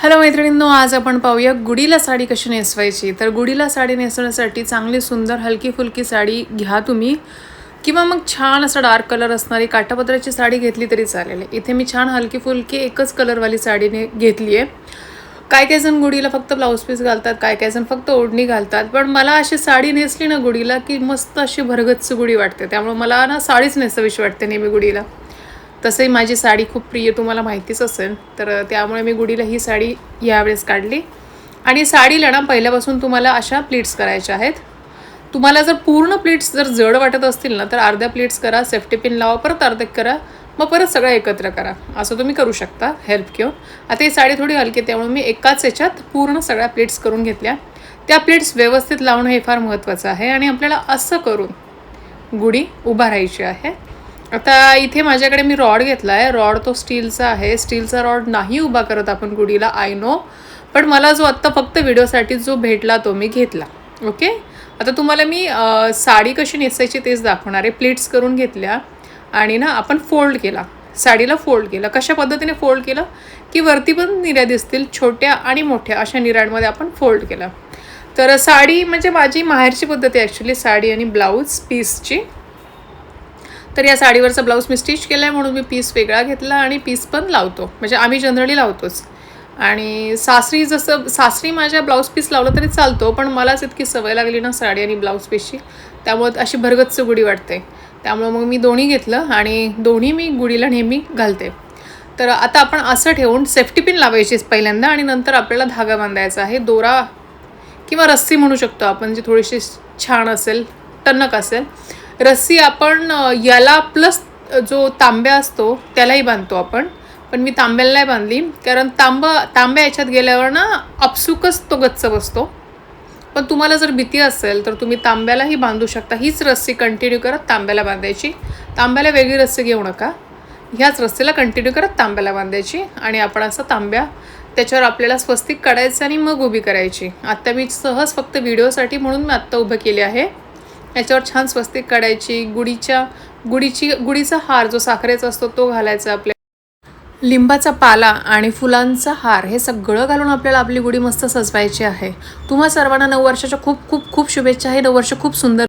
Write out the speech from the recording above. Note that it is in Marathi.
हॅलो मैत्रिणींनो, आज आपण पाहूया गुढीला साडी कशी नेसवायची। तर गुढीला साडी नेसवण्यासाठी चांगली सुंदर हलकी फुलकी साडी घ्या तुम्ही, किंवा मग छान असा डार्क कलर असणारी काठापदराची साडी घेतली तरी चालेल। इथे मी छान हलकी फुलकी एकच कलरवाली साडीने घेतली आहे। काय काय जण गुढीला फक्त ब्लाऊज पीस घालतात, काय काय जण फक्त ओढणी घालतात, पण मला अशी साडी नेसली ना गुढीला की मस्त अशी भरगच्च गुढी वाटते। त्यामुळे मला ना साडीच नेसावीशी वाटते नेहमी गुढीला। तसंही माझी साडी खूप प्रिय तुम्हाला माहितीच असेल, तर त्यामुळे मी गुढीला ही साडी यावेळेस काढली। आणि साडीला ना पहिल्यापासून तुम्हाला अशा प्लीट्स करायच्या आहेत। तुम्हाला जर पूर्ण प्लीट्स जर जड वाटत असतील ना तर अर्ध्या प्लीट्स करा, सेफ्टी पिन लावा, परत अर्धे करा, मग परत सगळं एकत्र करा, असं तुम्ही करू शकता हेल्प घेऊन। आता ही साडी थोडी हलकी त्यामुळे मी एकाच याच्यात पूर्ण सगळ्या प्लीट्स करून घेतल्या। त्या प्लीट्स व्यवस्थित लावणं हे फार महत्त्वाचं आहे आणि आपल्याला असं करून गुढी उभा राहायची आहे। आता इथे माझ्याकडे मी रॉड घेतला आहे। रॉड तो स्टीलचा आहे। स्टीलचा रॉड नाही उभा करत आपण गुढीला, आय नो, पण मला जो आत्ता फक्त व्हिडिओसाठी जो भेटला तो मी घेतला। ओके, आता तुम्हाला मी साडी कशी नेसायची तेच दाखवणार आहे। प्लीट्स करून घेतल्या आणि ना आपण फोल्ड केला, साडीला फोल्ड केलं। कशा पद्धतीने फोल्ड केलं की वरती पण निऱ्या दिसतील, छोट्या आणि मोठ्या अशा निऱ्यांमध्ये आपण फोल्ड केलं। तर साडी म्हणजे माझी माहेरची पद्धत आहे ॲक्च्युली, साडी आणि ब्लाऊज पीसची। तर या साडीवरचा ब्लाऊज मी स्टिच केला आहे म्हणून मी पीस वेगळा घेतला आणि पीस पण लावतो, म्हणजे आम्ही जनरली लावतोच। आणि सासरी माझ्या ब्लाऊज पीस लावलं तरी चालतो, पण मलाच इतकी सवय लागली ना साडी आणि ब्लाऊज पीसची, त्यामुळे अशी भरगच्च गुढी वाटते। त्यामुळे मग मी दोन्ही घेतलं आणि दोन्ही मी गुढीला नेहमी घालते। तर आता आपण असं ठेवून सेफ्टी पिन लावायची पहिल्यांदा आणि नंतर आपल्याला धागा बांधायचा आहे। दोरा किंवा रस्सी म्हणू शकतो आपण, जी थोडीशी छान असेल, टणक असेल। रस्सी आपण याला प्लस जो तांब्या असतो त्यालाही बांधतो आपण, पण मी तांब्याला नाही बांधली, कारण तांब्या याच्यात गेल्यावर ना आपसुकच तो गच्च बसतो। पण तुम्हाला जर भीती असेल तर तुम्ही तांब्यालाही बांधू शकता। हीच रस्सी कंटिन्यू करत तांब्याला बांधायची, तांब्याला वेगळी रस्सी घेऊ नका, ह्याच रस्सीला कंटिन्यू करत तांब्याला बांधायची आणि आपण असं तांब्या त्याच्यावर आपल्याला स्वस्तिक काढायचं आणि मग उभी करायची। आत्ता मी सहज फक्त व्हिडिओसाठी म्हणून मी आत्ता उभं केले आहे। याच्यावर छान स्वस्तिक काढायची, गुढीचा हार जो साखरेचा असतो तो घालायचा, आपल्या लिंबाचा पाला आणि फुलांचा हार हे सगळं घालून आपल्याला आपली गुढी मस्त सजवायची आहे। तुम्हा सर्वांना नववर्षाच्या खूप खूप खूप शुभेच्छा आहे। नववर्ष खूप सुंदर